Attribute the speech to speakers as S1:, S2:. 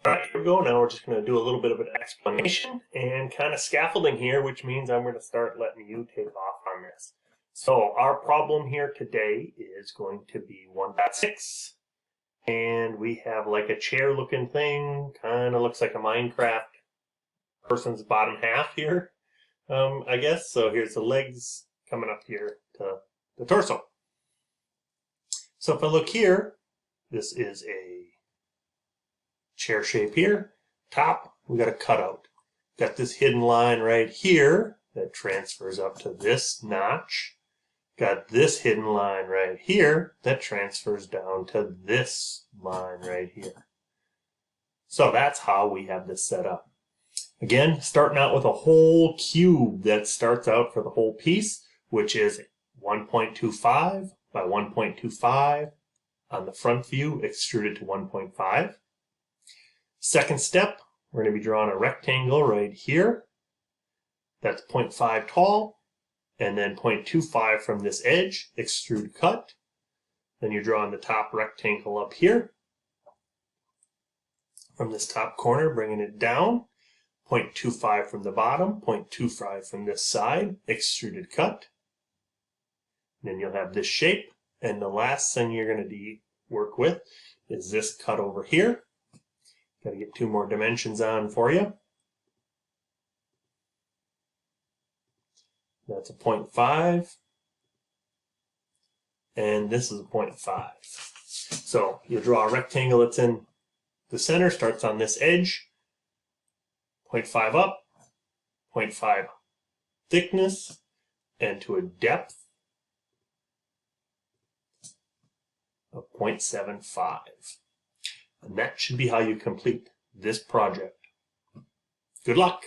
S1: All right, here we go. Now we're just going to do a little bit of an explanation and kind of scaffolding here, which means I'm going to start letting you take off on this. So our problem here today is going to be 1.6, and we have like a chair looking thing, kind of looks like a Minecraft person's bottom half here, I guess. So here's the legs coming up here to the torso. So if I look here, this is a chair shape here. Top, we got a cutout. Got this hidden line right here that transfers up to this notch. Got this hidden line right here that transfers down to this line right here. So that's how we have this set up. Again, starting out with a whole cube that starts out for the whole piece, which is 1.25 by 1.25 on the front view, extruded to 1.5. Second step, we're going to be drawing a rectangle right here. That's 0.5 tall, and then 0.25 from this edge, extrude cut. Then you're drawing the top rectangle up here. From this top corner, bringing it down. 0.25 from the bottom, 0.25 from this side, extruded cut. And then you'll have this shape. And the last thing you're going to work with is this cut over here. Got to get 2 more dimensions on for you. That's a 0.5. And this is a 0.5. So you'll draw a rectangle that's in the center, starts on this edge. 0.5 up, 0.5 thickness, and to a depth of 0.75. And that should be how you complete this project. Good luck!